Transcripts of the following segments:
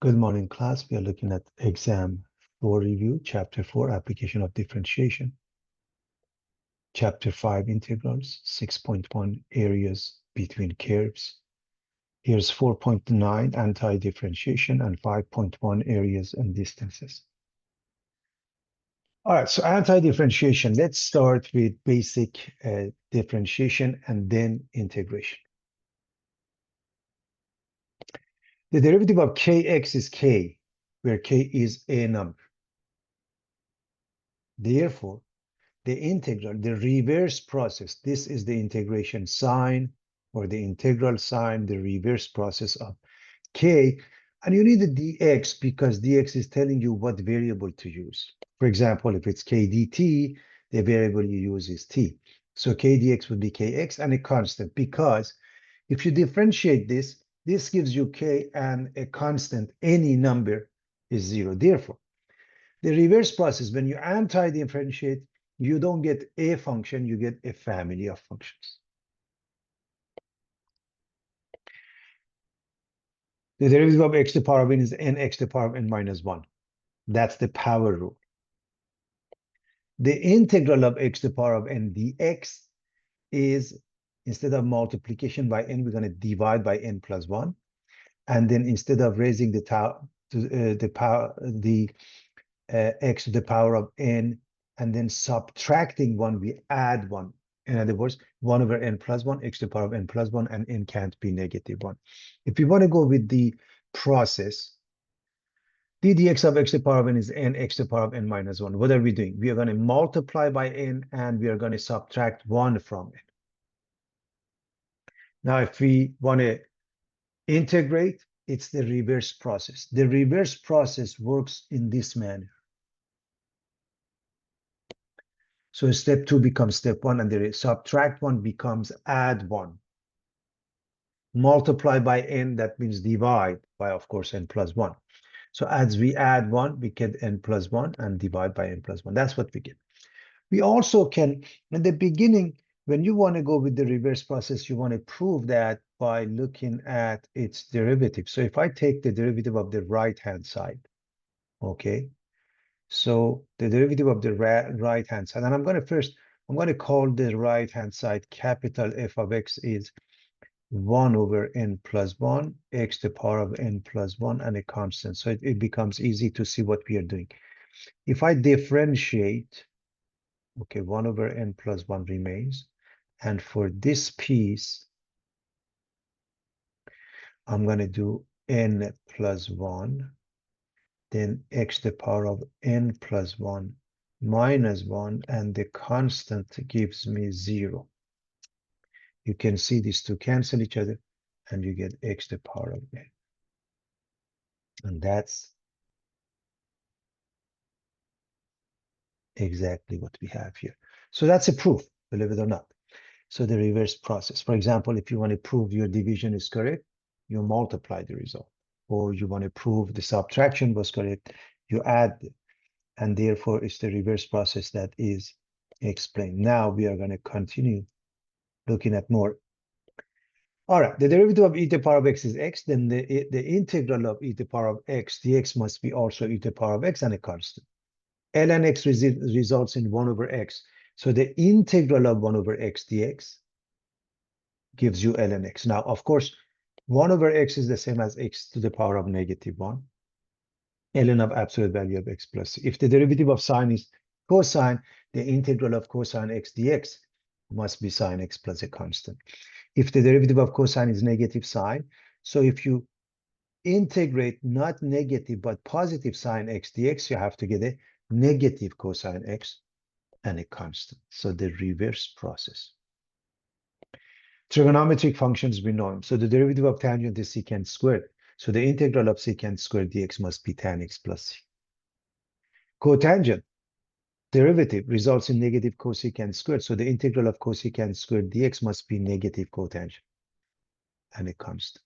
Good morning, class. We are looking at exam 4 review, chapter 4, application of differentiation, chapter 5, integrals, 6.1, areas between curves. Here's 4.9, anti-differentiation, and 5.1, areas and distances. All right, so anti-differentiation, let's start with basic differentiation and then integration. The derivative of kx is k, where k is a number. Therefore, the integral, the reverse process, this is the integration sign or the integral sign, the reverse process of k. And you need the dx because dx is telling you what variable to use. For example, if it's k dt, the variable you use is t. So k dx would be kx and a constant, because if you differentiate this, this gives you k and a constant, any number is 0. Therefore, the reverse process, when you anti-differentiate, you don't get a function, you get a family of functions. The derivative of x to the power of n is n x to the power of n minus 1. That's the power rule. The integral of x to the power of n dx is, instead of multiplication by n, we're going to divide by n plus 1. And then instead of raising the x to the power of n and then subtracting 1, we add 1. In other words, 1 over n plus 1, x to the power of n plus 1, and n can't be negative 1. If we want to go with the process, d dx of x to the power of n is n x to the power of n minus 1. What are we doing? We are going to multiply by n, and we are going to subtract 1 from it. Now, if we want to integrate, it's the reverse process. The reverse process works in this manner. So step 2 becomes step 1, and the subtract 1 becomes add 1. Multiply by n, that means divide by, of course, n plus 1. So as we add 1, we get n plus 1 and divide by n plus 1. That's what we get. We also can, in the beginning, when you want to go with the reverse process, you want to prove that by looking at its derivative. So if I take the derivative of the right-hand side, okay, so the derivative of the right-hand side, and I'm going to call the right-hand side capital F of x is 1 over n plus 1, x to the power of n plus 1, and a constant. So it becomes easy to see what we are doing. If I differentiate, okay, 1 over n plus 1 remains. And for this piece, I'm going to do n plus 1, then x to the power of n plus 1 minus 1, and the constant gives me 0. You can see these two cancel each other, and you get x to the power of n. And that's exactly what we have here. So that's a proof, believe it or not. So the reverse process. For example, if you want to prove your division is correct, you multiply the result. Or you want to prove the subtraction was correct, you add it. And therefore, it's the reverse process that is explained. Now we are going to continue looking at more. All right, the derivative of e to the power of x is x, then the integral of e to the power of x dx must be also e to the power of x and a constant. Ln x results in 1 over x. So the integral of 1 over x dx gives you ln x. Now, of course, 1 over x is the same as x to the power of negative 1. Ln of absolute value of x plus c. If the derivative of sine is cosine, the integral of cosine x dx must be sine x plus a constant. If the derivative of cosine is negative sine, so if you integrate not negative but positive sine x dx, you have to get a negative cosine x and a constant. So the reverse process. Trigonometric functions we know. So the derivative of tangent is secant squared. So the integral of secant squared dx must be tan x plus c. Cotangent derivative results in negative cosecant squared. So the integral of cosecant squared dx must be negative cotangent and a constant.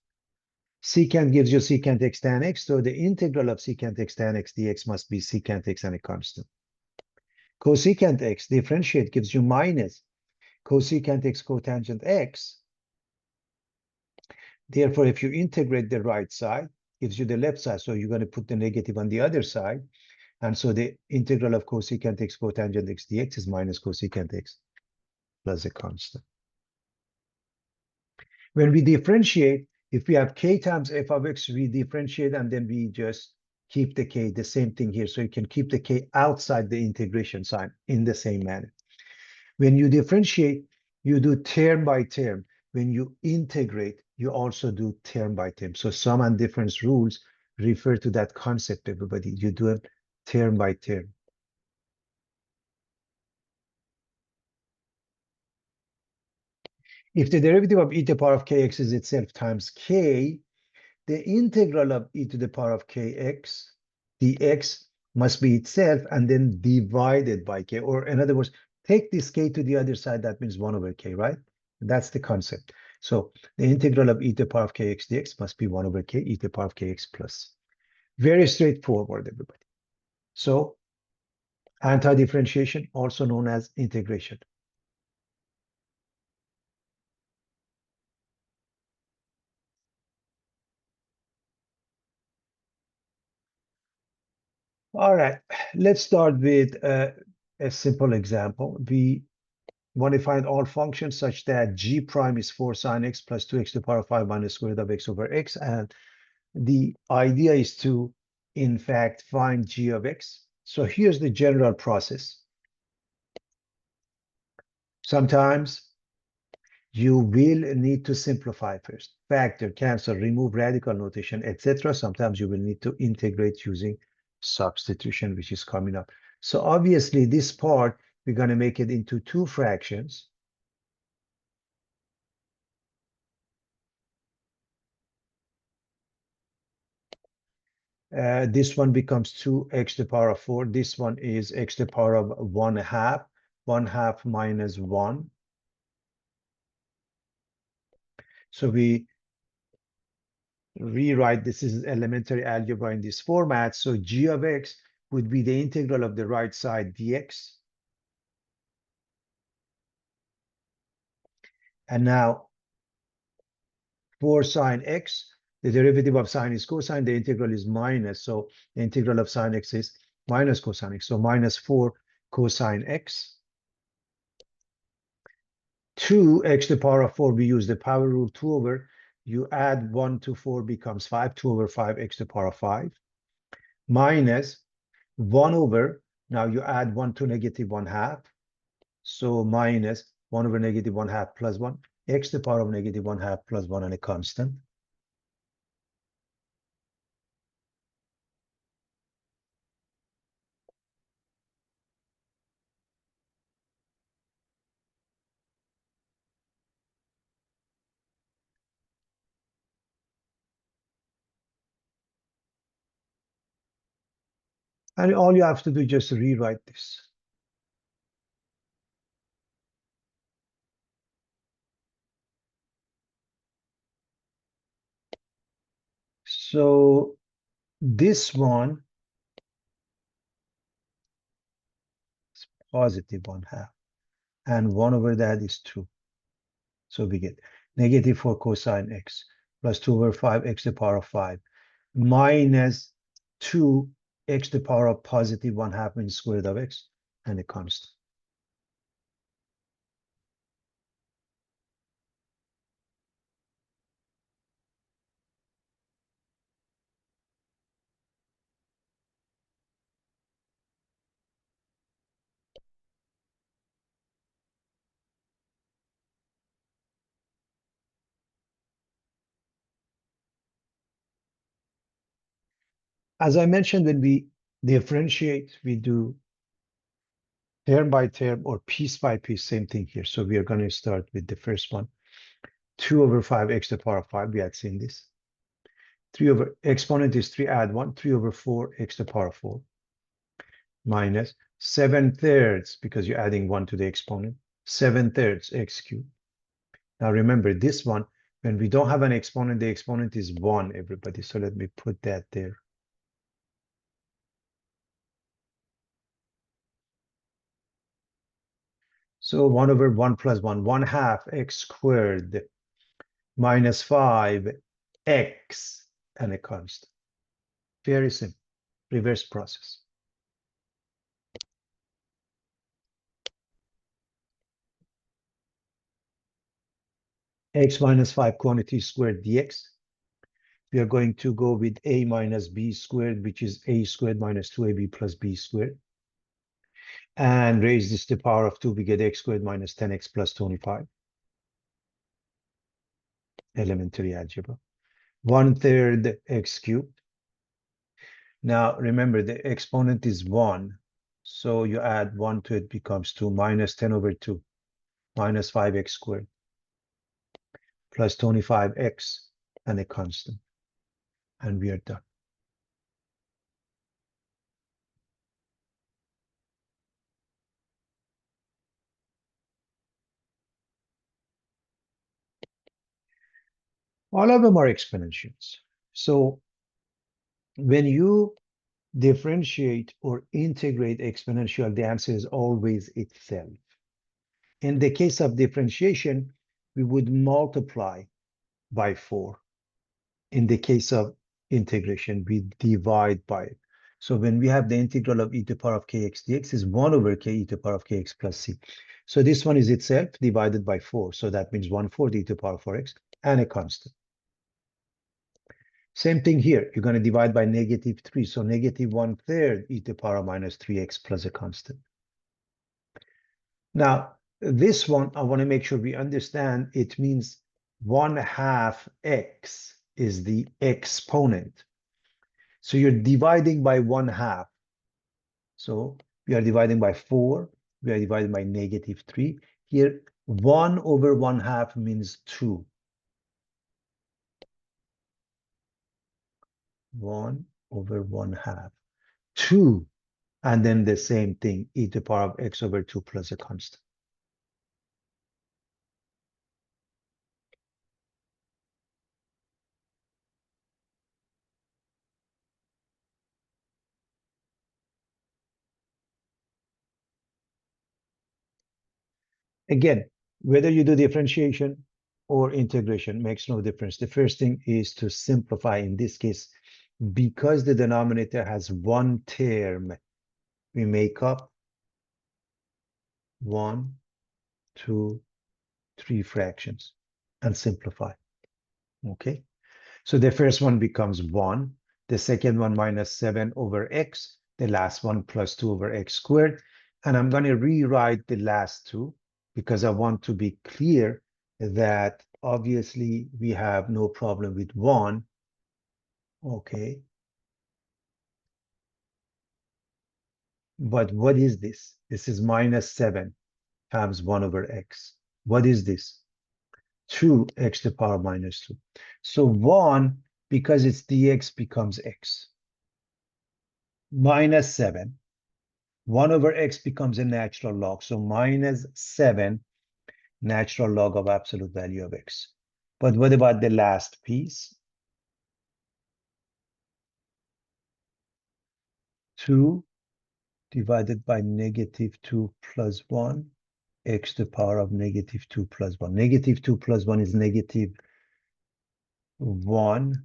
Secant gives you secant x tan x. So the integral of secant x tan x dx must be secant x and a constant. Cosecant x differentiate gives you minus cosecant x cotangent x. Therefore, if you integrate the right side, gives you the left side. So you're going to put the negative on the other side. And so the integral of cosecant x cotangent x dx is minus cosecant x plus a constant. When we differentiate, if we have k times f of x, we differentiate and then we just keep the k, the same thing here. So you can keep the k outside the integration sign in the same manner. When you differentiate, you do term by term. When you integrate, you also do term by term. So sum and difference rules refer to that concept, everybody. You do it term by term. If the derivative of e to the power of kx is itself times k, the integral of e to the power of kx dx must be itself and then divided by k. Or in other words, take this k to the other side. That means 1 over k, right? That's the concept. So the integral of e to the power of kx dx must be 1 over k e to the power of kx plus. Very straightforward, everybody. So anti-differentiation, also known as integration. All right, let's start with a simple example. We want to find all functions such that g prime is 4 sine x plus 2x to the power of 5 minus square root of x over x. And the idea is to, in fact, find g of x. So here's the general process. Sometimes you will need to simplify first. Factor, cancel, remove radical notation, etc. Sometimes you will need to integrate using substitution, which is coming up. So obviously this part, we're going to make it into two fractions. This one becomes 2x to the power of 4. This one is x to the power of 1/2. 1/2 minus 1. So we rewrite this is elementary algebra in this format. So g of x would be the integral of the right side dx. And now 4 sine x, the derivative of sine is cosine, the integral is minus. So the integral of sine x is minus cosine x. So minus 4 cosine x. 2x to the power of 4, we use the power rule 2 over. You add 1 to 4 becomes 5, 2 over 5x to the power of 5. Minus 1 over, now you add 1 to negative 1/2. So minus 1 over negative 1/2 plus 1, x to the power of negative 1/2 plus 1 and a constant. And all you have to do is just rewrite this. So this one is positive 1/2. And 1 over that is 2. So we get negative 4 cosine x plus 2 over 5x to the power of 5 minus 2x to the power of positive 1/2 means square root of x and a constant. As I mentioned, when we differentiate, we do term by term or piece by piece, same thing here. So we are going to start with the first one. 2 over 5x to the power of 5, we had seen this. 3 over, exponent is 3, add 1, 3 over 4 x to the power of 4. Minus 7/3, because you're adding 1 to the exponent. 7/3 x cubed. Now remember this one, when we don't have an exponent, the exponent is 1, everybody. So let me put that there. So 1 over 1 plus 1, 1/2 x squared minus 5 x and a constant. Very simple. Reverse process. X minus 5 quantity squared dx. We are going to go with a minus b squared, which is a squared minus 2ab plus b squared. And raise this to the power of 2, we get x squared minus 10x plus 25. Elementary algebra. 1/3 x cubed. Now remember the exponent is 1. So you add 1 to it, becomes 2 minus 10 over 2 minus 5x squared plus 25x and a constant. And we are done. All of them are exponentials. So when you differentiate or integrate exponential, the answer is always itself. In the case of differentiation, we would multiply by 4. In the case of integration, we divide by it. So when we have the integral of e to the power of kx dx is 1 over k e to the power of kx plus c. So this one is itself divided by 4. So that means 1/4 e to the power of 4x and a constant. Same thing here. You're going to divide by -3. So -1/3 e to the power of minus 3x plus a constant. Now, this one, I want to make sure we understand it means 1/2 x is the exponent. So you're dividing by 1/2. So we are dividing by 4. We are dividing by -3. Here, 1 over 1/2 means 2. 1 over 1/2. 2. And then the same thing, e to the power of x over 2 plus a constant. Again, whether you do differentiation or integration makes no difference. The first thing is to simplify. In this case, because the denominator has one term, we make up 1, 2, 3 fractions and simplify. Okay, so the first one becomes 1, the second one minus 7 over x, the last one plus 2 over x squared. And I'm going to rewrite the last two because I want to be clear that obviously we have no problem with 1. Okay. But what is this? This is minus 7 times 1 over x. What is this? 2x to the power minus 2. So 1, because it's dx, becomes x. Minus 7. 1 over x becomes a natural log. So minus 7 natural log of absolute value of x. But what about the last piece? 2 divided by -2 plus 1, x to the power of -2 plus 1. -2 plus 1 is -1.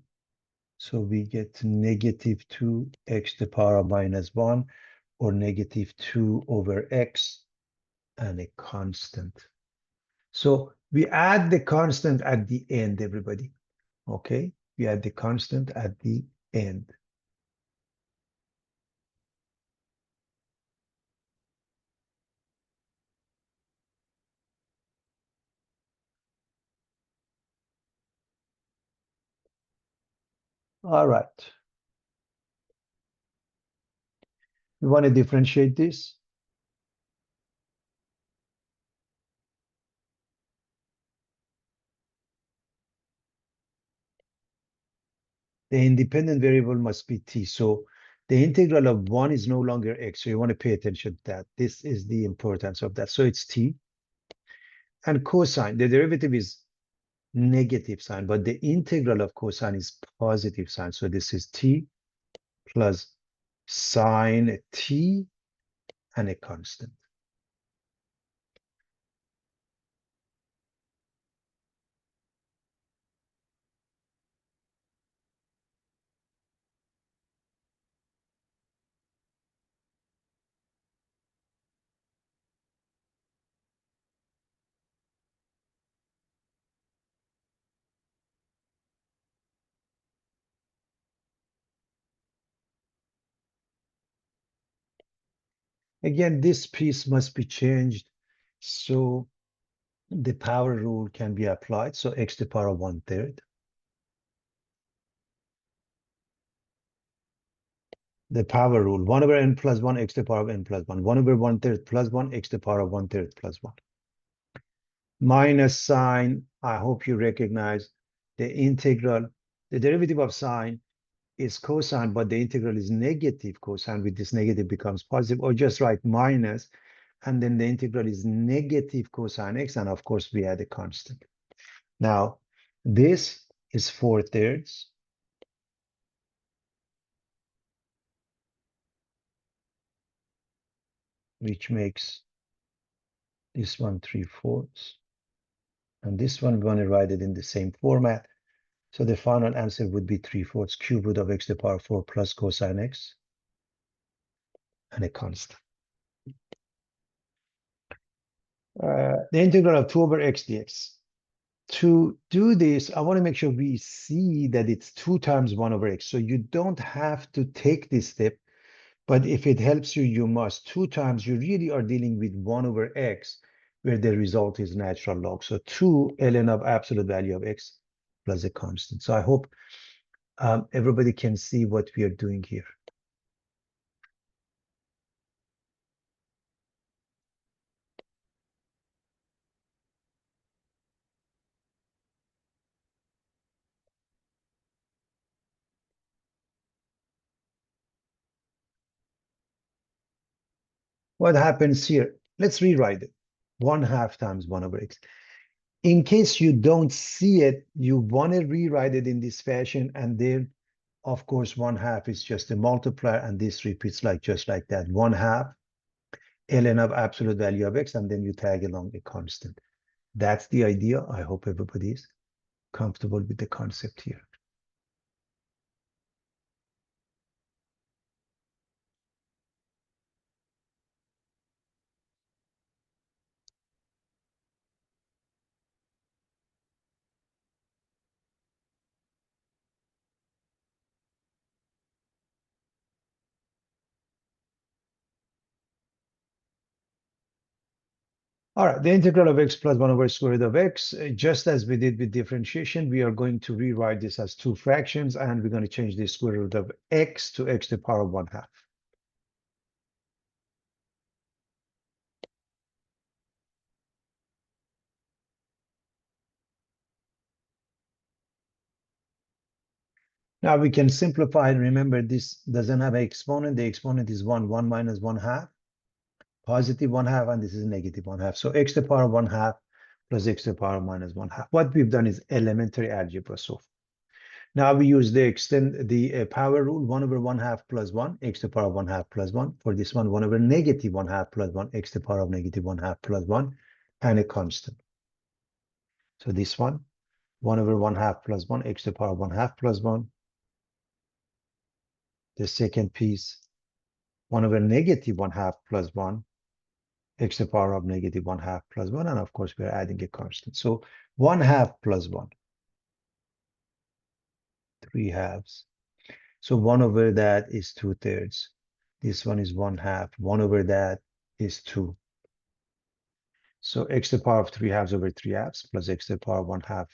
So we get -2 x to the power of -1, or -2 over x, and a constant. So we add the constant at the end, everybody. Okay, we add the constant at the end. All right. We want to differentiate this. The independent variable must be t. So the integral of 1 is no longer x. So you want to pay attention to that. This is the importance of that. So it's t. And cosine, the derivative is negative sign, but the integral of cosine is positive sign. So this is t plus sine t and a constant. Again, this piece must be changed so the power rule can be applied. So x to the power of 1/3. The power rule, 1 over n plus 1, x to the power of n plus 1. 1 over 1/3 plus 1, x to the power of 1/3 plus 1. Minus sign, I hope you recognize the integral, the derivative of sine is cosine, but the integral is negative cosine. With this negative becomes positive, or just write minus, and then the integral is negative cosine x, and of course we add a constant. Now, this is 4/3. Which makes this one 3/4. And this one, we're going to write it in the same format. So the final answer would be 3/4 cube root of x to the power 4 plus cosine x and a constant. The integral of 2 over x dx. To do this, I want to make sure we see that it's 2 times 1 over x. So you don't have to take this step, but if it helps you, you must. 2 times, you really are dealing with 1 over x, where the result is natural log. So 2 ln of absolute value of x plus a constant. So I hope everybody can see what we are doing here. What happens here? Let's rewrite it. 1/2 times 1 over x. In case you don't see it, you want to rewrite it in this fashion, and then, of course, 1/2 is just a multiplier, and this repeats like just like that. 1/2 ln of absolute value of x, and then you tag along a constant. That's the idea. I hope everybody is comfortable with the concept here. All right, the integral of x plus 1 over square root of x, just as we did with differentiation, we are going to rewrite this as 2 fractions, and we're going to change the square root of x to x to the power of 1/2. Now we can simplify. Remember, this doesn't have an exponent. The exponent is 1. 1 minus 1/2, positive 1/2, and this is negative 1/2. So x to the power of 1/2 plus x to the power of minus 1/2. What we've done is elementary algebra so far. Now we use the power rule, 1 over 1/2 plus 1, x to the power of 1/2 plus 1. For this one, 1 over negative 1/2 plus 1, x to the power of negative 1/2 plus 1, and a constant. So this one, 1 over 1/2 plus 1, x to the power of 1/2 plus 1. The second piece, 1 over negative 1/2 plus 1, x to the power of negative 1/2 plus 1, and of course, we're adding a constant. So 1/2 plus 1, 3/2. So 1 over that is 2/3. This one is 1/2. 1 over that is 2. So x to the power of 3/2 over 3/2 plus x to the power of 1/2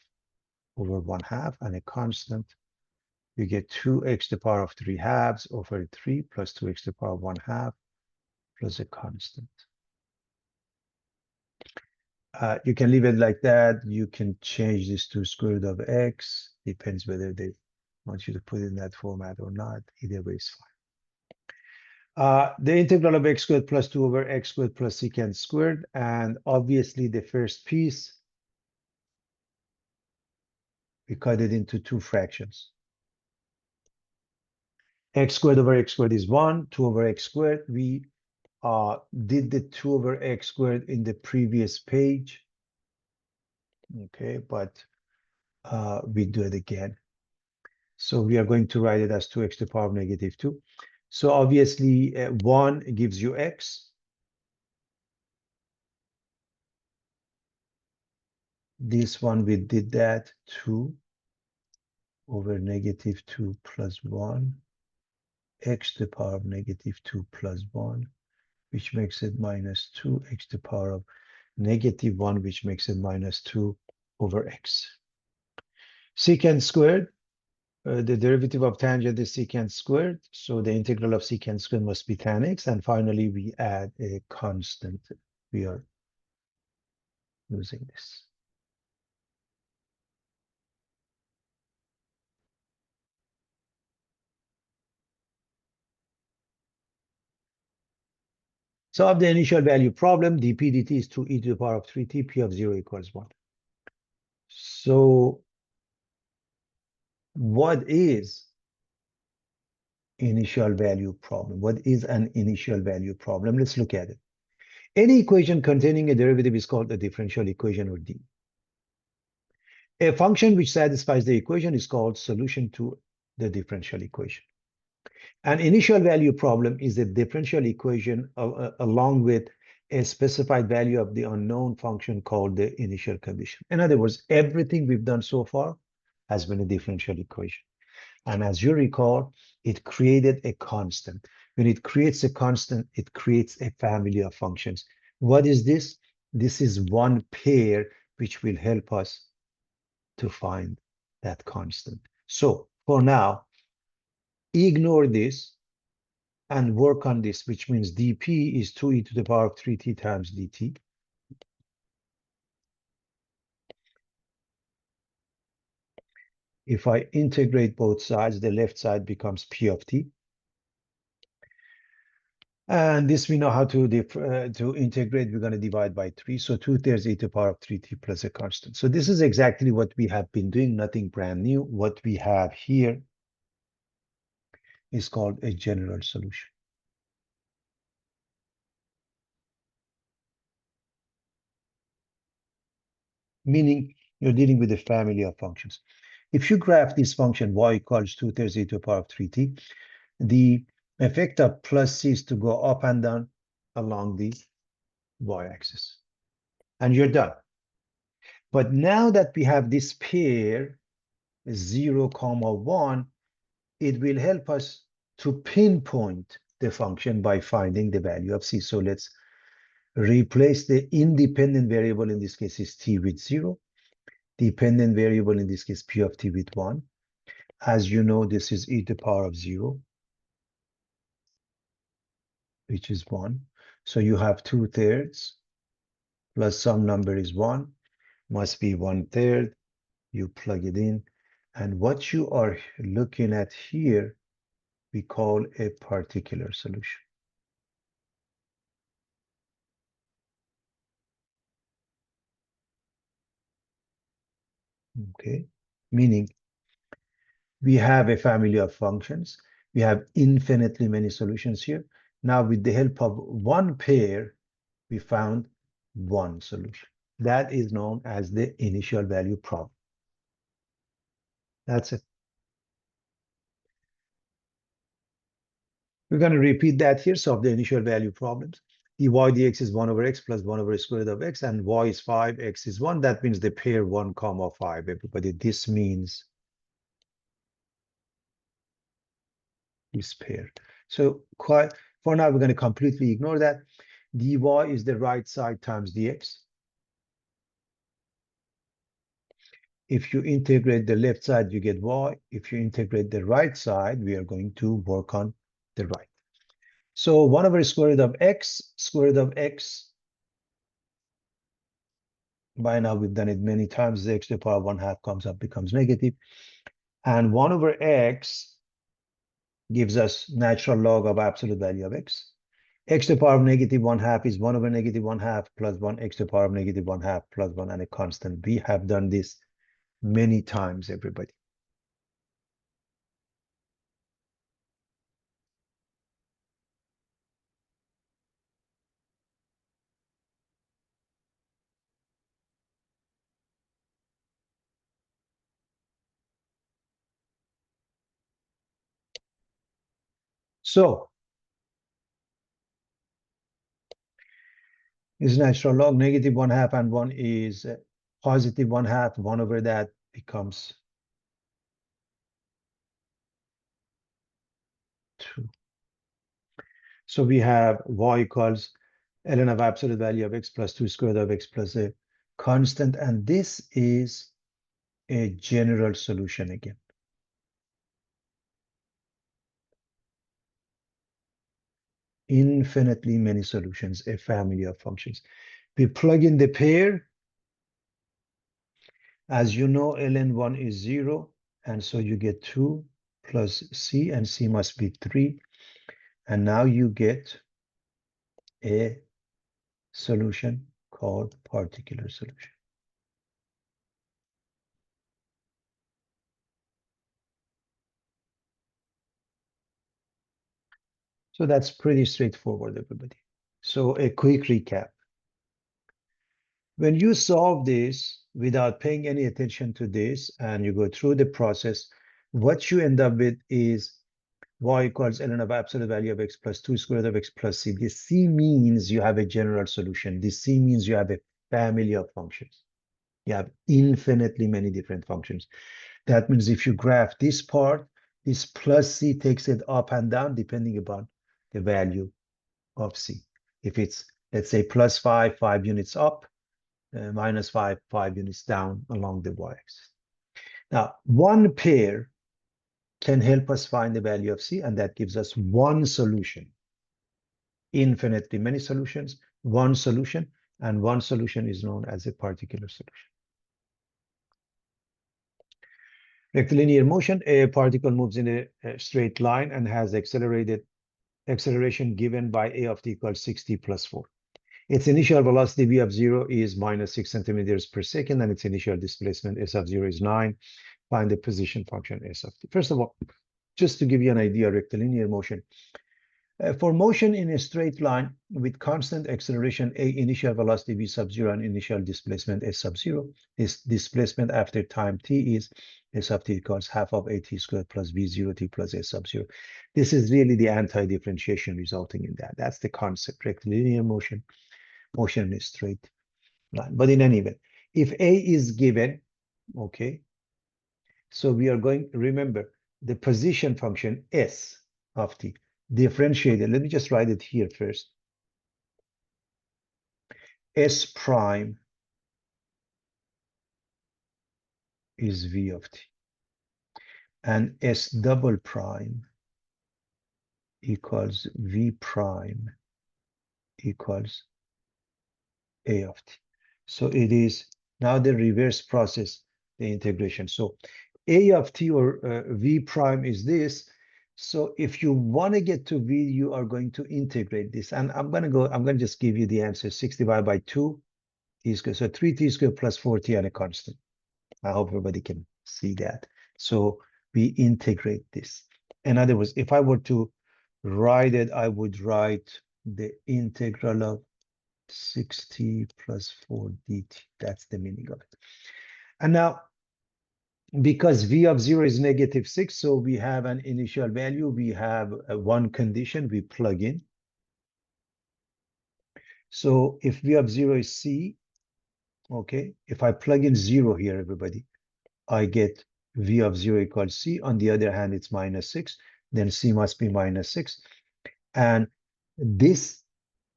over 1/2 and a constant. You get 2x to the power of 3/2 over 3 plus 2x to the power of 1/2 plus a constant. You can leave it like that. You can change this to square root of x. Depends whether they want you to put it in that format or not. Either way is fine. The integral of x squared plus 2 over x squared plus secant squared. And obviously the first piece, we cut it into 2 fractions. X squared over x squared is 1. 2 over x squared. We did the 2 over x squared in the previous page. Okay, but we do it again. So we are going to write it as 2x to the power of negative 2. So obviously 1 gives you x. This one, we did that, 2 over negative 2 plus 1, x to the power of negative 2 plus 1. which makes it minus 2x to the power of negative 1, which makes it minus 2 over x. Secant squared, the derivative of tangent is secant squared, so the integral of secant squared must be tan x, and finally we add a constant. We are using this. Solve the initial value problem. dp dt is 2e to the power of 3t, p of 0 equals 1. So what is initial value problem? What is an initial value problem? Let's look at it. Any equation containing a derivative is called a differential equation, or D. A function which satisfies the equation is called solution to the differential equation. An initial value problem is a differential equation along with a specified value of the unknown function called the initial condition. In other words, everything we've done so far has been a differential equation. And as you recall, it created a constant. When it creates a constant, it creates a family of functions. What is this? This is one pair which will help us to find that constant. So for now, ignore this and work on this, which means dp is 2e to the power of 3t times dt. If I integrate both sides, the left side becomes p of t. And this we know how to integrate. We're going to divide by 3. So 2/3 e to the power of 3t plus a constant. So this is exactly what we have been doing, nothing brand new. What we have here is called a general solution. Meaning you're dealing with a family of functions. If you graph this function y equals 2/3 e to the power of 3t, the effect of plus c is to go up and down along the y-axis. And you're done. But now that we have this pair, 0, 1, it will help us to pinpoint the function by finding the value of c. So let's replace the independent variable, in this case is t, with 0. Dependent variable, in this case p of t, with 1. As you know, this is e to the power of 0, which is 1. So you have 2/3 plus some number is 1, must be 1/3. You plug it in. And what you are looking at here, we call a particular solution. Okay, meaning we have a family of functions. We have infinitely many solutions here. Now, with the help of one pair, we found one solution. That is known as the initial value problem. That's it. We're going to repeat that here. Solve the initial value problems. dy dx is 1 over x plus 1 over square root of x, and y is 5, x is 1. That means the pair 1, 5, everybody. This means this pair. So for now, we're going to completely ignore that. dy is the right side times dx. If you integrate the left side, you get y. If you integrate the right side, we are going to work on the right. So 1 over square root of x, square root of x. By now, we've done it many times. The x to the power 1/2 comes up, becomes negative. And 1 over x gives us natural log of absolute value of x. X to the power of negative 1/2 is 1 over negative 1/2 plus 1, x to the power of negative 1/2 plus 1, and a constant. We have done this many times, everybody. So is natural log, negative 1/2 and 1 is positive 1/2. 1 over that becomes 2. So we have y equals ln of absolute value of x plus 2 squared of x plus a constant. And this is a general solution again. Infinitely many solutions, a family of functions. We plug in the pair. As you know, ln1 is 0, and so you get 2 plus c, and c must be 3. And now you get a solution called particular solution. So that's pretty straightforward, everybody. So a quick recap. When you solve this without paying any attention to this and you go through the process, what you end up with is y equals ln of absolute value of x plus 2 squared of x plus c. This c means you have a general solution. This c means you have a family of functions. You have infinitely many different functions. That means if you graph this part, this plus c takes it up and down depending upon the value of c. If it's, let's say, plus 5, 5 units up, minus 5, 5 units down along the y-axis. Now, one pair can help us find the value of c, and that gives us one solution. Infinitely many solutions, one solution, and one solution is known as a particular solution. Rectilinear motion, a particle moves in a straight line and has acceleration given by a of t equals 6t plus 4. Its initial velocity v of 0 is minus 6 centimeters per second, and its initial displacement s of 0 is 9. Find the position function s of t. First of all, just to give you an idea, rectilinear motion. For motion in a straight line with constant acceleration, a initial velocity v sub 0 and initial displacement s sub 0, this displacement after time t is s of t equals half of a t squared plus v0 t plus s sub 0. This is really the anti-differentiation resulting in that. That's the concept, rectilinear motion, motion in a straight line. But in any event, if a is given, okay, so we are going, remember, the position function s of t differentiated. Let me just write it here first. S prime is v of t. And S double prime equals v prime equals a of t. So it is now the reverse process, the integration. So a of t or v prime is this. So if you want to get to v, you are going to integrate this. And I'm going to just give you the answer, 6 divided by 2 t squared. So 3t squared plus 4t and a constant. I hope everybody can see that. So we integrate this. In other words, if I were to write it, I would write the integral of 6t plus 4 dt. That's the meaning of it. And now, because v of 0 is negative 6, so we have an initial value. We have one condition we plug in. So if v of 0 is c, okay, if I plug in 0 here, everybody, I get v of 0 equals c. On the other hand, it's minus 6. Then c must be minus 6. And this,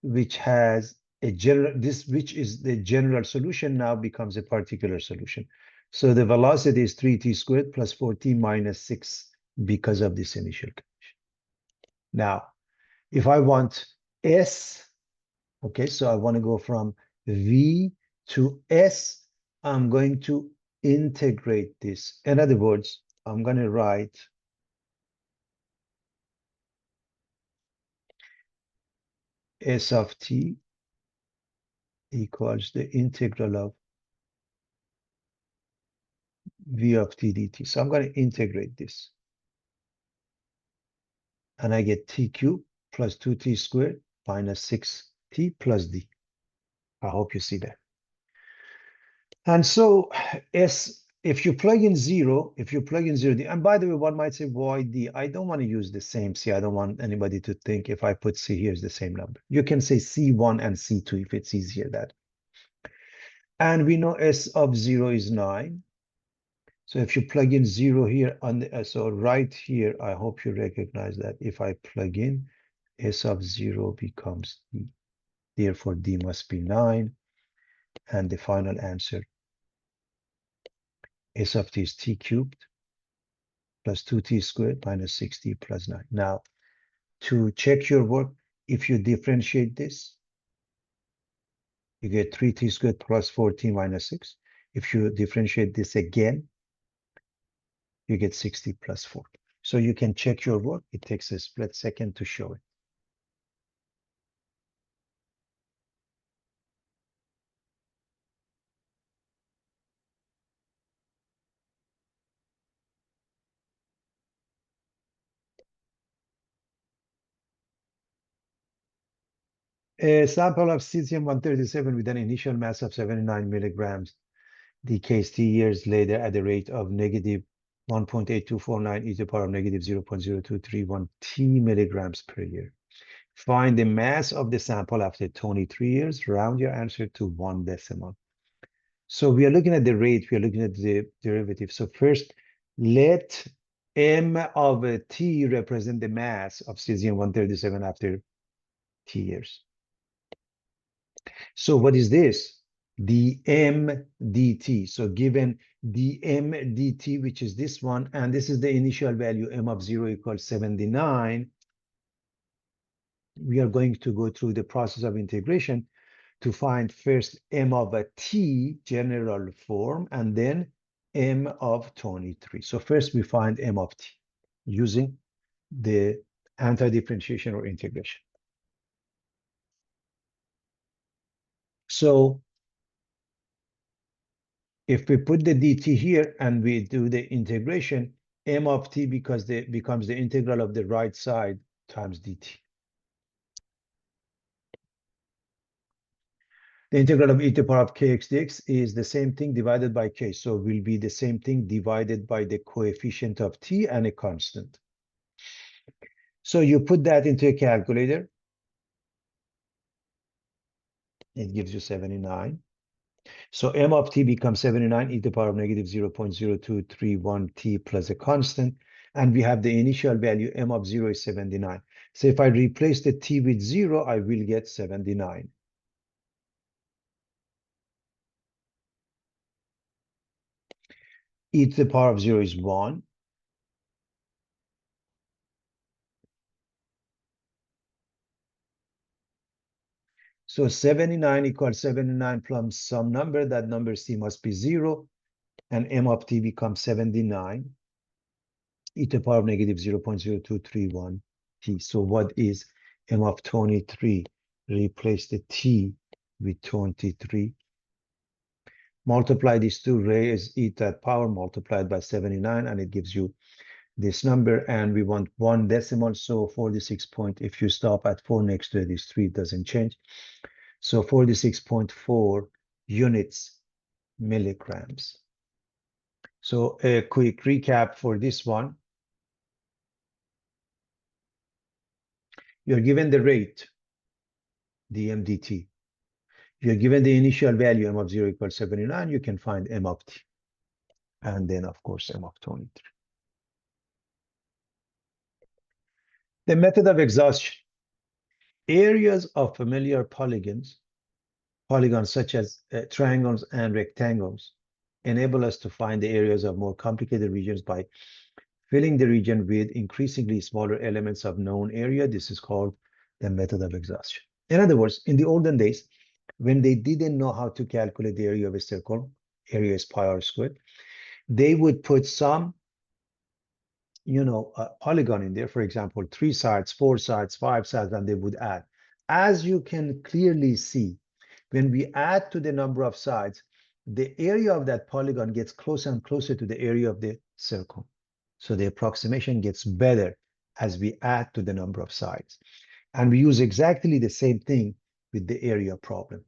which has a general, this which is the general solution, now becomes a particular solution. So the velocity is 3t squared plus 4t minus 6 because of this initial condition. Now, if I want s, okay, so I want to go from v to s, I'm going to integrate this. In other words, I'm going to write s of t equals the integral of v of t dt. So I'm going to integrate this. And I get t cubed plus 2t squared minus 6t plus d. I hope you see that. And so s, if you plug in 0, and by the way, one might say, why d? I don't want to use the same c. I don't want anybody to think if I put c here is the same number. You can say c1 and c2 if it's easier that. And we know s of 0 is 9. So if you plug in 0 here, on the, so right here, I hope you recognize that if I plug in S of 0 becomes D. Therefore, D must be 9. And the final answer, S of t is t cubed plus 2t squared minus 6t plus 9. Now, to check your work, if you differentiate this, you get 3t squared plus 4t minus 6. If you differentiate this again, you get 60 plus 4. So you can check your work. It takes a split second to show it. A sample of cesium-137 with an initial mass of 79 milligrams decays 3 years later at a rate of negative 1.8249 e to the power of negative 0.0231 t milligrams per year. Find the mass of the sample after 23 years. Round your answer to 1 decimal. So we are looking at the rate. We are looking at the derivative. So first, let m of t represent the mass of cesium-137 after t years. So what is this? dm dt. So given dm dt, which is this one, and this is the initial value, m of 0 equals 79, we are going to go through the process of integration to find first m of a t, general form, and then m of 23. So first we find m of t using the anti-differentiation or integration. So if we put the dt here and we do the integration, m of t becomes the integral of the right side times dt. The integral of e to the power of kx dx is the same thing divided by k. So it will be the same thing divided by the coefficient of t and a constant. So you put that into a calculator. It gives you 79. So m of t becomes 79 e to the power of negative 0.0231 t plus a constant. And we have the initial value, m of 0 is 79. So if I replace the t with 0, I will get 79. E to the power of 0 is 1. So 79 equals 79 plus some number. That number c must be 0. And m of t becomes 79 e to the power of negative 0.0231 t. So what is m of 23? Replace the t with 23. Multiply these two, raise e to that power multiplied by 79, and it gives you this number. And we want 1 decimal, so 46 point. If you stop at 4 next to it, this 3 doesn't change. So 46.4 units milligrams. So a quick recap for this one. You're given the rate, dm dt. You're given the initial value, m of 0 equals 79. You can find m of t. And then, of course, m of 23. The method of exhaustion. Areas of familiar polygons such as triangles and rectangles, enable us to find the areas of more complicated regions by filling the region with increasingly smaller elements of known area. This is called the method of exhaustion. In other words, in the olden days, when they didn't know how to calculate the area of a circle, area is pi r squared, they would put some polygon in there, for example, 3 sides, 4 sides, 5 sides, and they would add. As you can clearly see, when we add to the number of sides, the area of that polygon gets closer and closer to the area of the circle. So the approximation gets better as we add to the number of sides. And we use exactly the same thing with the area problem.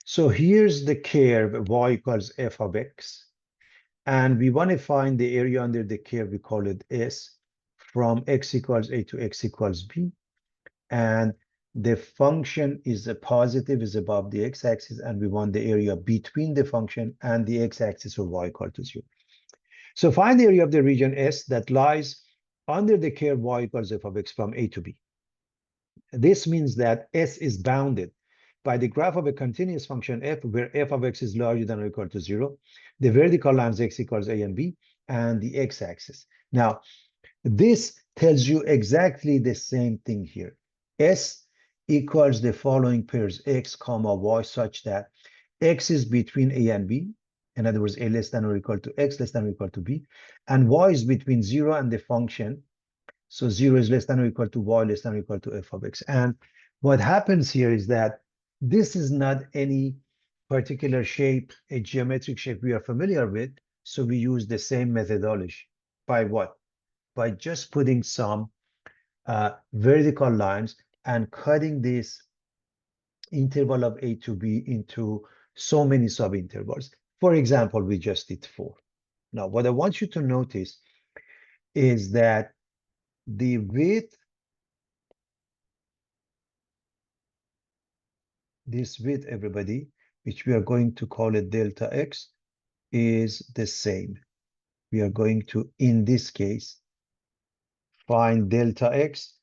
So here's the curve y equals f of x. And we want to find the area under the curve, we call it S, from x equals a to x equals b. And the function is a positive, is above the x-axis, and we want the area between the function and the x-axis of y equal to 0. So find the area of the region S that lies under the curve y equals f of x from a to b. This means that S is bounded by the graph of a continuous function f, where f of x is larger than or equal to 0, the vertical lines x equals a and b, and the x-axis. Now, this tells you exactly the same thing here. S equals the following pairs x, comma, y, such that x is between a and b. In other words, a less than or equal to x, less than or equal to b, and y is between 0 and the function. So 0 is less than or equal to y, less than or equal to f of x. And what happens here is that this is not any particular shape, a geometric shape we are familiar with. So we use the same methodology. By what? By just putting some vertical lines and cutting this interval of a to b into so many subintervals. For example, we just did 4. Now, what I want you to notice is that the width, this width, everybody, which we are going to call it delta x, is the same. We are going to, in this case, find delta x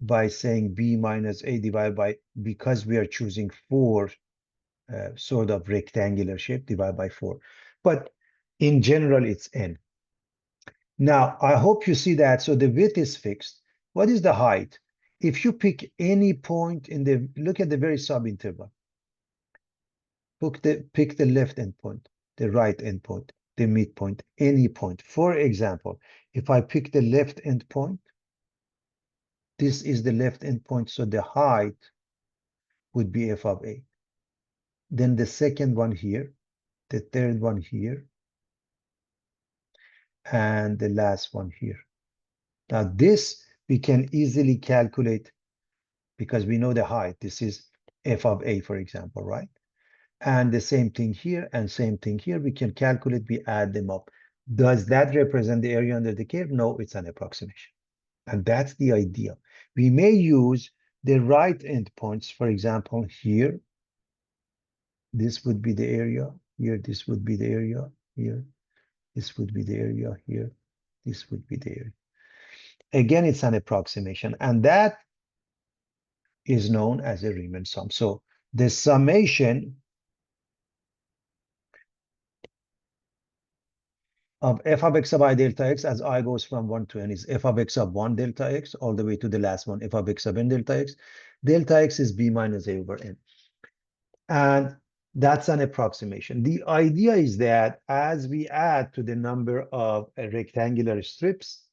by saying b minus a divided by, because we are choosing 4 sort of rectangular shape, divided by 4. But in general, it's n. Now, I hope you see that. So the width is fixed. What is the height? If you pick any point in the, look at the very subinterval. Pick the left endpoint, the right endpoint, the midpoint, any point. For example, if I pick the left endpoint, this is the left endpoint, so the height would be f of a. Then the second one here, the third one here, and the last one here. Now this we can easily calculate because we know the height. This is f of a, for example, right? And the same thing here and same thing here. We can calculate, we add them up. Does that represent the area under the curve? No, it's an approximation. And that's the idea. We may use the right endpoints, for example, here. This would be the area. Here, this would be the area. Here, this would be the area. Here, this would be the area. Again, it's an approximation. And that is known as a Riemann sum. So the summation of f of x by delta x as I goes from 1 to n is f of x of 1 delta x all the way to the last one, f of x of n delta x. Delta x is b minus a over n. And that's an approximation. The idea is that as we add to the number of rectangular strips,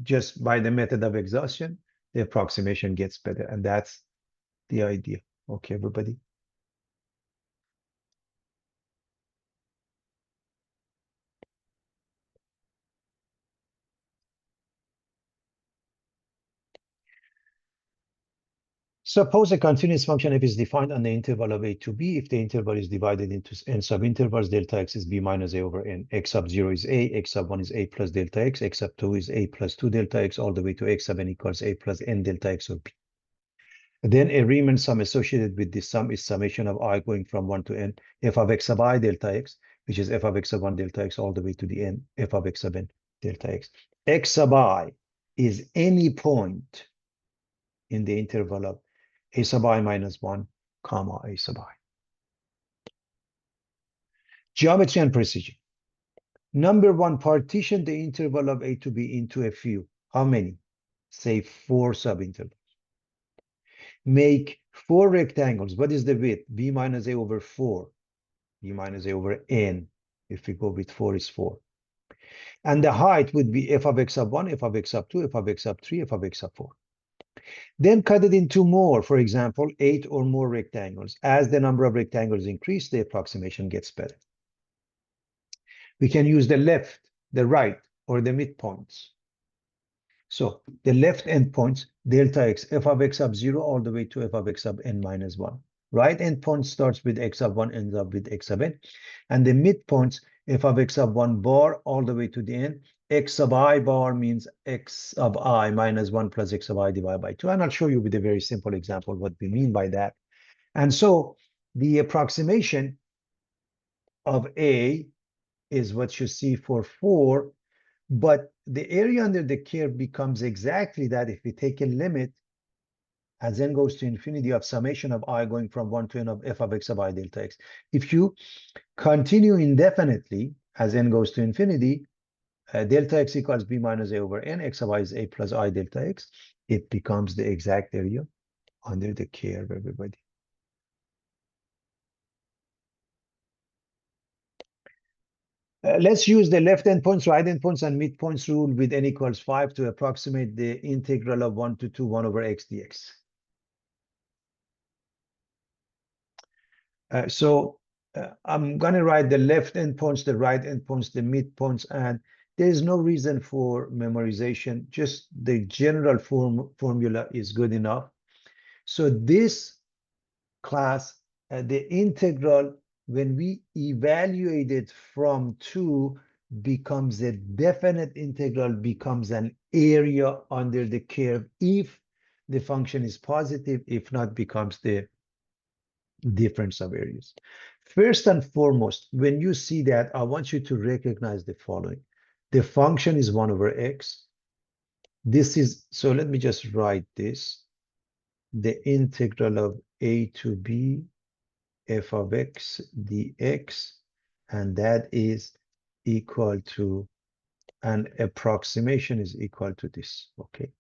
just by the method of exhaustion, the approximation gets better. And that's the idea. Okay, everybody. Suppose a continuous function f is defined on the interval of a to b. If the interval is divided into n subintervals, delta x is b minus a over n. X sub 0 is a, x sub 1 is a plus delta x sub 2 is a plus 2 delta x, all the way to x sub n equals a plus n delta x or b. Then a Riemann sum associated with this sum is summation of I going from 1 to n, f of x sub I delta x, which is f of x sub 1 delta x all the way to the n, f of x sub n delta x. X sub I is any point in the interval of a sub I minus 1, comma, a sub I. Geometry and precision. Number 1, partition the interval of a to b into a few. How many? Say 4 subintervals. Make 4 rectangles. What is the width? B minus a over 4. B minus a over n. If we go with 4 is 4. And the height would be f of x sub 1, f of x sub 2, f of x sub 3, f of x sub 4. Then cut it into more, for example, 8 or more rectangles. As the number of rectangles increase, the approximation gets better. We can use the left, the right, or the midpoints. So the left endpoints, delta x, f of x sub 0 all the way to f of x sub n minus 1. Right endpoint starts with x sub 1, ends up with x sub n. And the midpoints, f of x sub 1 bar all the way to the n. X sub I bar means x sub I minus 1 plus x sub I divided by 2. And I'll show you with a very simple example what we mean by that. And so the approximation of A is what you see for 4, but the area under the curve becomes exactly that if we take a limit as n goes to infinity of summation of I going from 1 to n of f of x of I delta x. If you continue indefinitely as n goes to infinity, delta x equals b minus a over n, x of I is a plus I delta x. It becomes the exact area under the curve, everybody. Let's use the left endpoints, right endpoints, and midpoints rule with n equals 5 to approximate the integral of 1 to 2, 1 over x dx. I'm going to write the left endpoints, the right endpoints, the midpoints, and there is no reason for memorization. Just the general formula is good enough. So this class, the integral, when we evaluate it from 2, becomes a definite integral, becomes an area under the curve if the function is positive, if not, becomes the difference of areas. First and foremost, when you see that, I want you to recognize the following. The function is 1 over x. This is, so let me just write this. The integral of a to b f of x dx, and that is equal to, an approximation is equal to this, okay?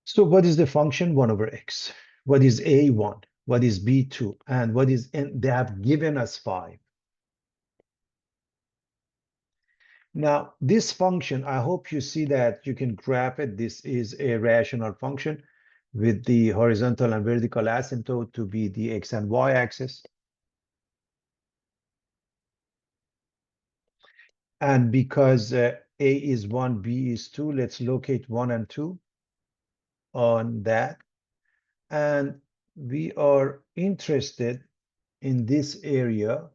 So what is the function? 1 over x. What is a1? What is b2? And what is n? They have given us 5. Now, this function, I hope you see that you can graph it. This is a rational function with the horizontal and vertical asymptote to be the x and y axis. And because a is 1, b is 2, let's locate 1 and 2 on that. And we are interested in this area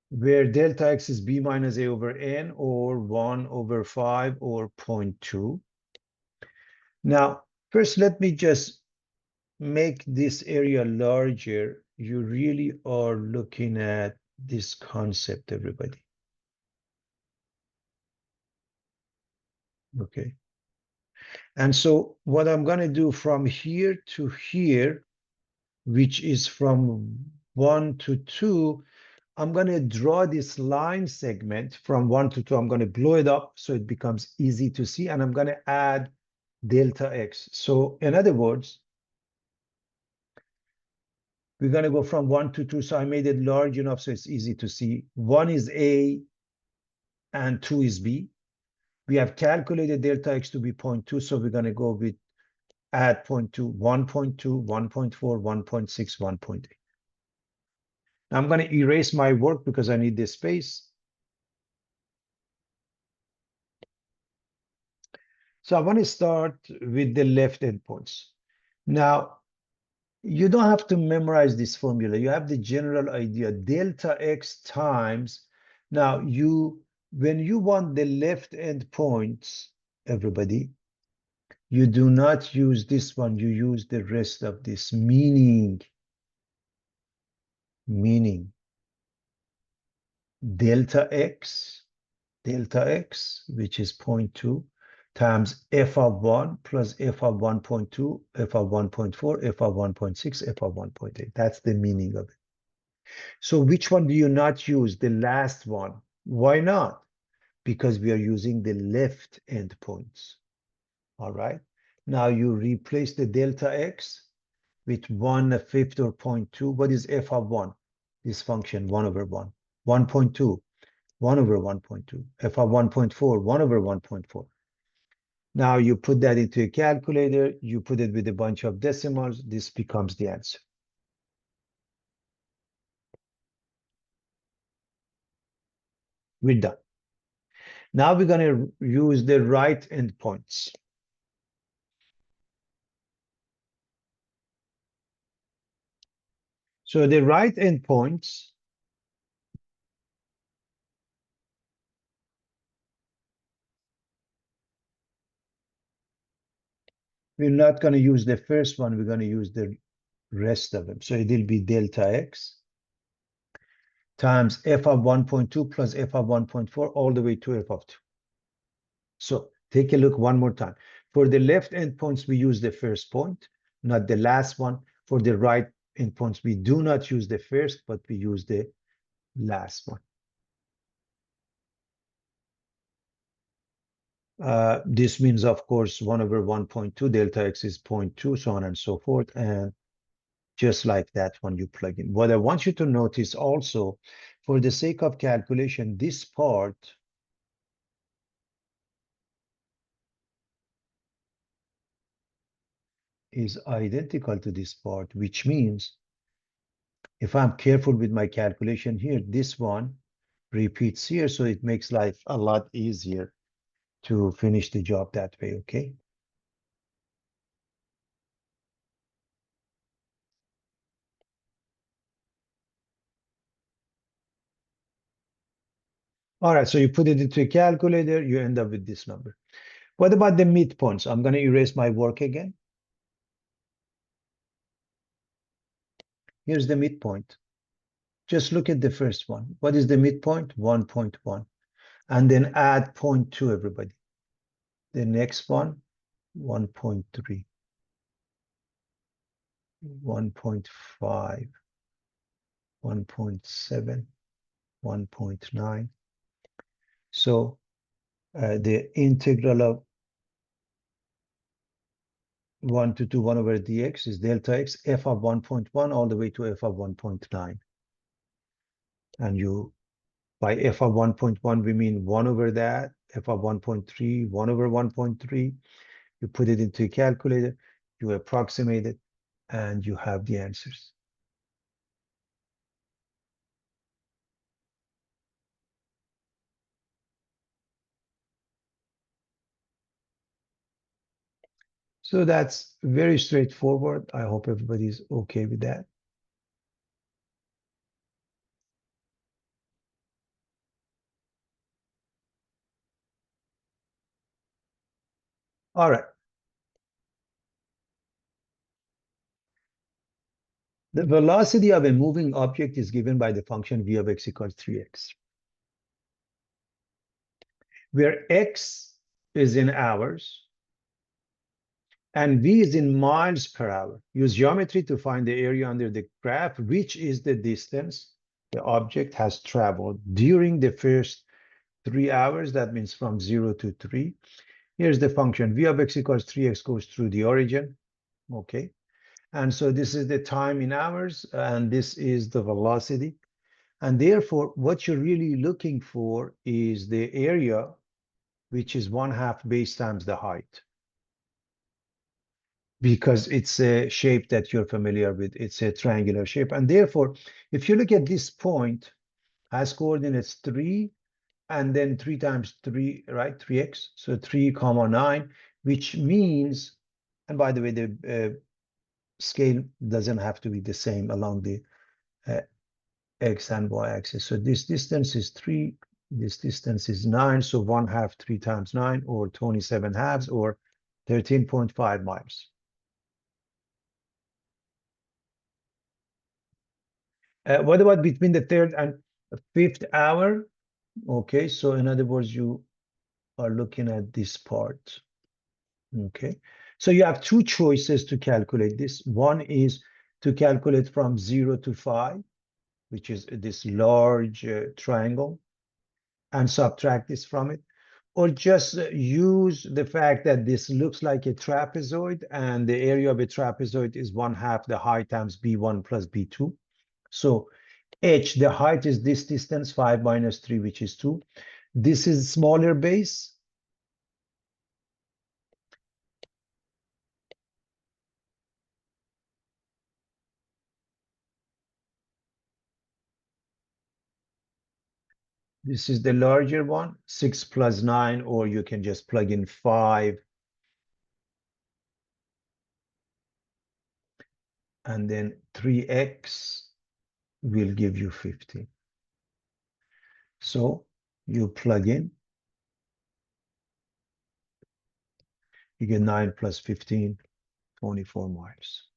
where delta x is b minus a over n, or 1 over 5, or 0.2. Now, first, let me just make this area larger. You really are looking at this concept, everybody. Okay. And so what I'm going to do from here to here, which is from 1 to 2, I'm going to draw this line segment from 1 to 2. I'm going to blow it up so it becomes easy to see, and I'm going to add delta x. So in other words, we're going to go from 1 to 2. So I made it large enough so it's easy to see. 1 is a and 2 is b. We have calculated delta x to be 0.2, so we're going to go with add 0.2, 1.2, 1.4, 1.6, 1.8. Now I'm going to erase my work because I need this space. So I want to start with the left endpoints. Now, you don't have to memorize this formula. You have the general idea, delta x times. Now, when you want the left endpoints, everybody, you do not use this one. You use the rest of this, meaning delta x, which is 0.2, times f of 1 plus f of 1.2, f of 1.4, f of 1.6, f of 1.8. That's the meaning of it. So which one do you not use? The last one. Why not? Because we are using the left endpoints. All right. Now you replace the delta x with 1/5 or 0.2. What is f of 1? This function, 1 over 1. 1.2, 1 over 1.2. F of 1.4, 1 over 1.4. Now you put that into a calculator, you put it with a bunch of decimals, this becomes the answer. We're done. Now we're going to use the right endpoints. So the right endpoints we're not going to use the first one. We're going to use the rest of them. So it will be delta x times f of 1.2 plus f of 1.4 all the way to f of 2. So take a look one more time. For the left endpoints, we use the first point, not the last one. For the right endpoints, we do not use the first, but we use the last one. This means, of course, 1 over 1.2, delta x is 0.2, so on and so forth. And just like that when you plug in. What I want you to notice also, for the sake of calculation, this part is identical to this part, which means if I'm careful with my calculation here, this one repeats here, so it makes life a lot easier to finish the job that way, okay? All right, so you put it into a calculator, you end up with this number. What about the midpoints? I'm going to erase my work again. Here's the midpoint. Just look at the first one. What is the midpoint? 1.1. And then add 0.2, everybody. The next one, 1.3, 1.5, 1.7, 1.9. So the integral of 1 to 2, 1 over dx is delta x, f of 1.1 all the way to f of 1.9. And you, by f of 1.1, we mean 1 over that, f of 1.3, 1 over 1.3. You put it into a calculator, you approximate it, and you have the answers. So that's very straightforward. I hope everybody's okay with that. All right. The velocity of a moving object is given by the function v of x equals 3x, where x is in hours and v is in miles per hour. Use geometry to find the area under the graph, which is the distance the object has traveled during the first 3 hours. That means from 0 to 3. Here's the function. V of x equals 3x goes through the origin. Okay. And so this is the time in hours, and this is the velocity. And therefore, what you're really looking for is the area, which is 1/2 base times the height, because it's a shape that you're familiar with. It's a triangular shape. And therefore, if you look at this point, has coordinates 3, and then 3 times 3, right? 3x. So 3 comma 9, which means, and by the way, the scale doesn't have to be the same along the x and y axis. So this distance is 3, this distance is 9, so 1/2 3 times 9, or 27 halves, or 13.5 miles. What about between the 3rd and 5th hour? Okay, so in other words, you are looking at this part. Okay, so you have 2 choices to calculate this. One is to calculate from 0 to 5, which is this large triangle, and subtract this from it, or just use the fact that this looks like a trapezoid, and the area of a trapezoid is 1/2 the height times b1 plus b2. So h, the height is this distance, 5 minus 3, which is 2. This is smaller base. This is the larger one, 6 plus 9, or you can just plug in 5. And then 3x will give you 15. So you plug in, you get 9 plus 15, 24 miles.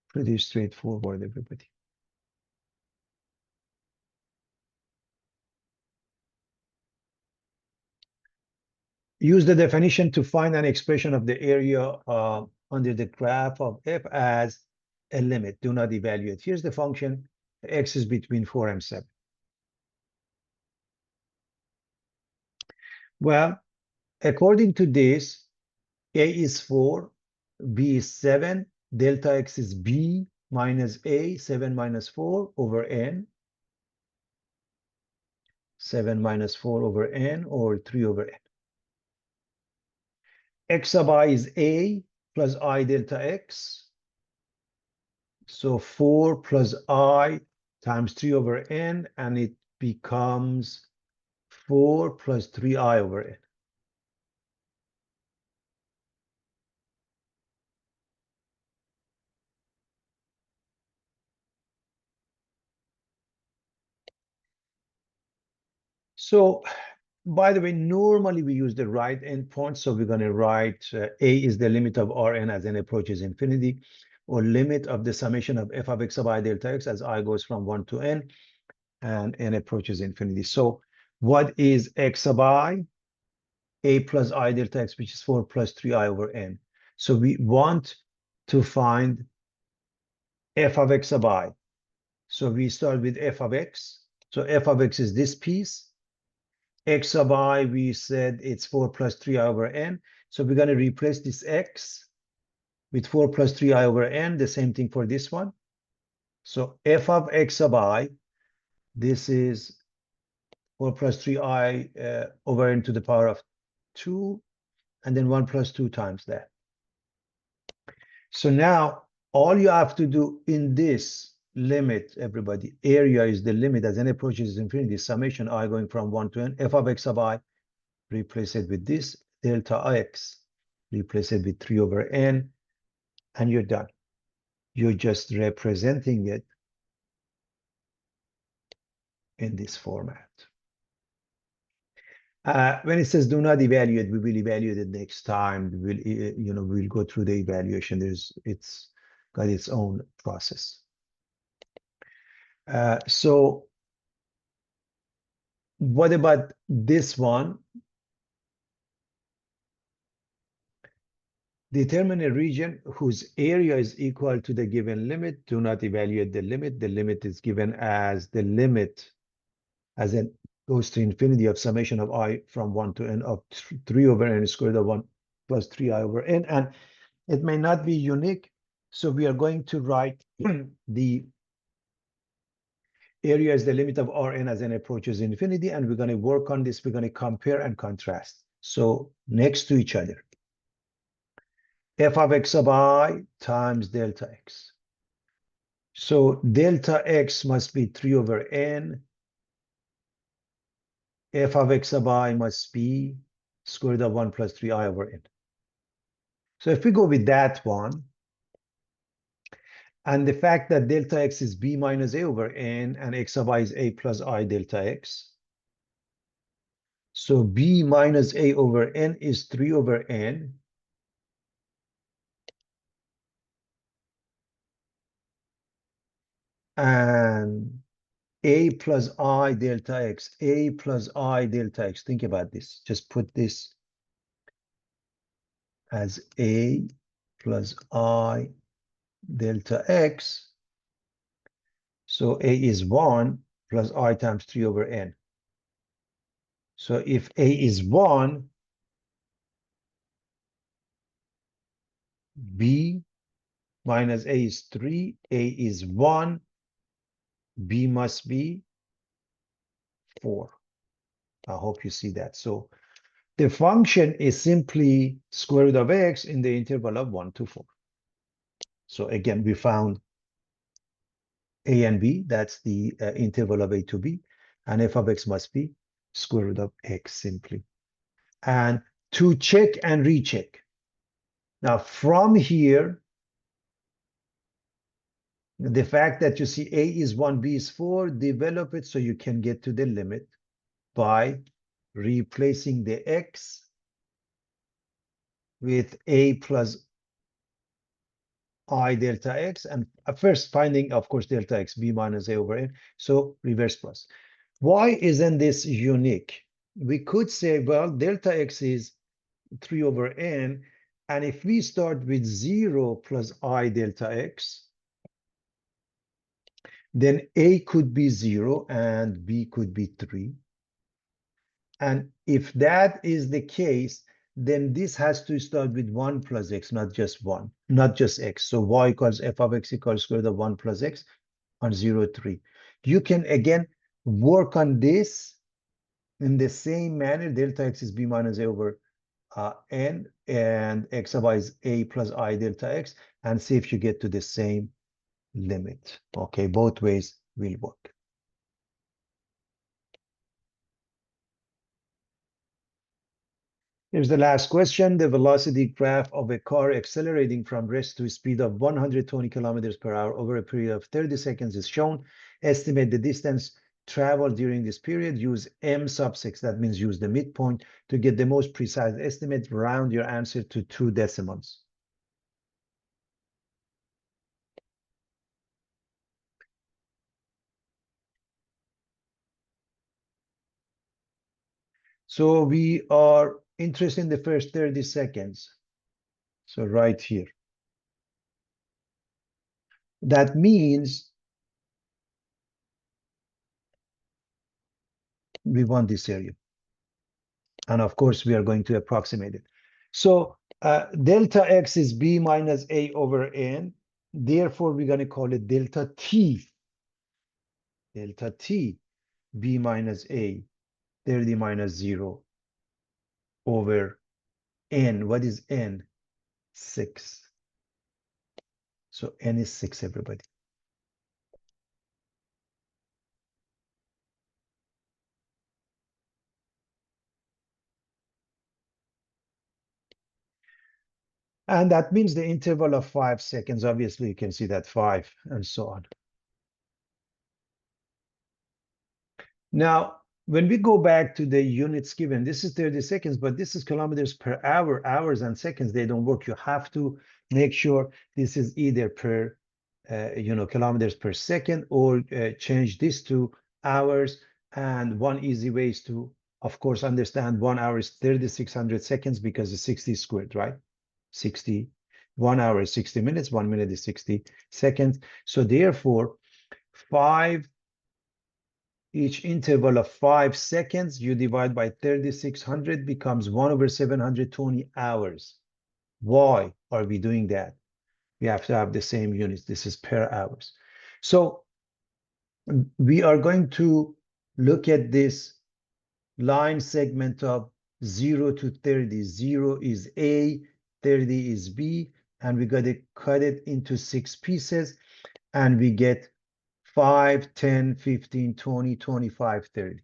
Pretty straightforward, everybody. Use the definition to find an expression of the area under the graph of f as a limit. Do not evaluate. Here's the function. X is between 4 and 7. Well, according to this, A is 4, B is 7, delta X is B minus A, 7 minus 4 over N. 7 minus 4 over N, or 3 over N. X sub I is A plus I delta X. So 4 plus I times 3 over N, and it becomes 4 plus 3I over N. So, by the way, normally we use the right endpoint. So we're going to write A is the limit of Rn as n approaches infinity, or limit of the summation of f of x sub I delta x as I goes from 1 to n, and n approaches infinity. So what is x sub I? A plus I delta x, which is 4 plus 3I over n. So we want to find f of x sub I. So we start with f of x. So f of x is this piece. X sub I, we said it's 4 plus 3I over n. So we're going to replace this x with 4 plus 3I over n. The same thing for this one. So f of x sub I, this is 4 plus 3I over n to the power of 2, and then 1 plus 2 times that. So now all you have to do in this limit, everybody, area is the limit as n approaches infinity, summation I going from 1 to n, f of x sub I, replace it with this, delta x, replace it with 3 over n, and you're done. You're just representing it in this format. When it says do not evaluate, we will evaluate it next time. We will, we'll go through the evaluation. It's got its own process. So what about this one? Determine a region whose area is equal to the given limit. Do not evaluate the limit. The limit is given as the limit as n goes to infinity of summation of I from 1 to n of 3 over n squared of 1 plus 3I over n. And it may not be unique. So we are going to write the area is the limit of Rn as n approaches infinity. And we're going to work on this. We're going to compare and contrast. So next to each other. F of x sub I times delta x. So delta x must be 3 over n. F of x sub I must be square root of 1 plus 3I over n. So if we go with that one, and the fact that delta x is b minus a over n, and x sub I is a plus I delta x. So b minus a over n is 3 over n. And a plus I delta x, a plus I delta x. Think about this. Just put this as a plus I delta x. So a is 1 plus I times 3 over n. So if a is 1, b minus a is 3, a is 1, b must be 4. I hope you see that. So the function is simply square root of x in the interval of 1 to 4. So again, we found a and b, that's the interval of a to b, and f of x must be square root of x simply. And to check and recheck. Now from here, the fact that you see a is 1, b is 4, develop it so you can get to the limit by replacing the x with a plus I delta x, and first finding, of course, delta x, b minus a over n, so reverse plus. Why isn't this unique? We could say, well, delta x is 3 over n, and if we start with 0 plus I delta x, then a could be 0 and b could be 3. And if that is the case, then this has to start with 1 plus x, not just 1, not just x. So y equals f of x equals square root of 1 plus x on 0, 3. You can again work on this in the same manner. Delta x is b minus a over n, and x of y is a plus I delta x, and see if you get to the same limit. Okay, both ways will work. Here's the last question. The velocity graph of a car accelerating from rest to a speed of 120 kilometers per hour over a period of 30 seconds is shown. Estimate the distance traveled during this period. Use m sub 6, that means use the midpoint, to get the most precise estimate. Round your answer to 2 decimals. So we are interested in the first 30 seconds. So right here. That means we want this area. And of course, we are going to approximate it. So delta x is b minus a over n. Therefore, we're going to call it delta t. Delta t, b minus a, 30 minus 0 over n. What is n? 6. So n is 6, everybody. And that means the interval of 5 seconds. Obviously, you can see that 5 and so on. Now, when we go back to the units given, this is 30 seconds, but this is kilometers per hour. Hours and seconds, they don't work. You have to make sure this is either per, kilometers per second, or change this to hours. And one easy way is to, of course, understand 1 hour is 3,600 seconds because it's 60 squared, right? 60. 1 hour is 60 minutes. 1 minute is 60 seconds. So therefore, each interval of 5 seconds, you divide by 3,600, becomes 1 over 720 hours. Why are we doing that? We have to have the same units. This is per hours. So we are going to look at this line segment of 0 to 30. 0 is A, 30 is B, and we got to cut it into 6 pieces, and we get 5, 10, 15, 20, 25, 30.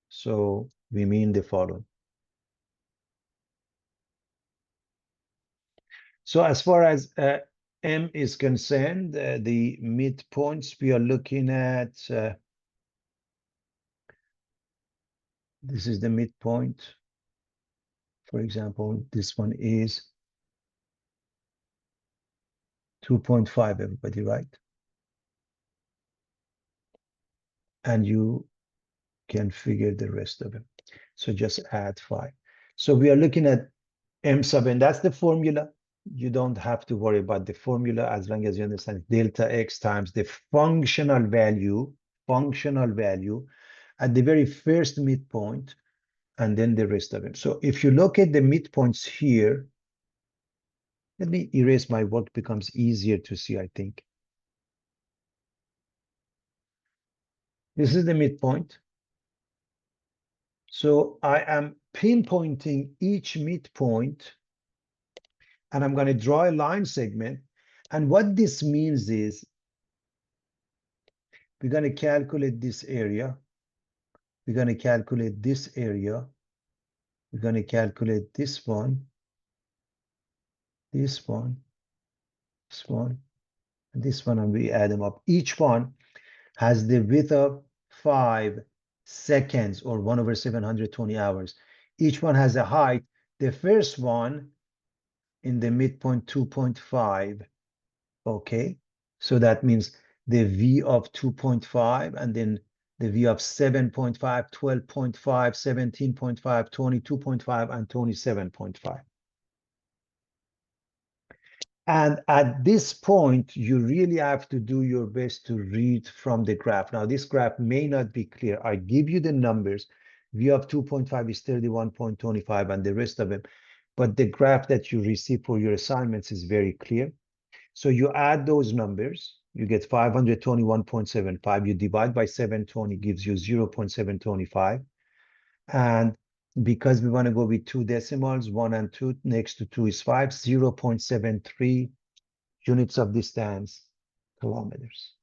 So we mean the following. So as far as M is concerned, the midpoints we are looking at, this is the midpoint. For example, this one is 2.5, everybody, right? And you can figure the rest of it. So just add 5. So we are looking at M sub n. That's the formula. You don't have to worry about the formula as long as you understand delta x times the functional value at the very first midpoint, and then the rest of it. So if you look at the midpoints here, let me erase my work, becomes easier to see, I think. This is the midpoint. So I am pinpointing each midpoint, and I'm going to draw a line segment. And what this means is we're going to calculate this area. We're going to calculate this area. We're going to calculate this one, this one, this one, and this one, and we add them up. Each one has the width of 5 seconds, or 1 over 720 hours. Each one has a height. The first one in the midpoint 2.5, okay? So that means the V of 2.5 and then the V of 7.5, 12.5, 17.5, 22.5, and 27.5. And at this point, you really have to do your best to read from the graph. Now, this graph may not be clear. I give you the numbers. V of 2.5 is 31.25 and the rest of them. But the graph that you receive for your assignments is very clear. So you add those numbers, you get 521.75. You divide by 720 gives you 0.725. And because we want to go with two decimals, 1 and 2, next to 2 is 5, 0.73 units of distance, kilometers.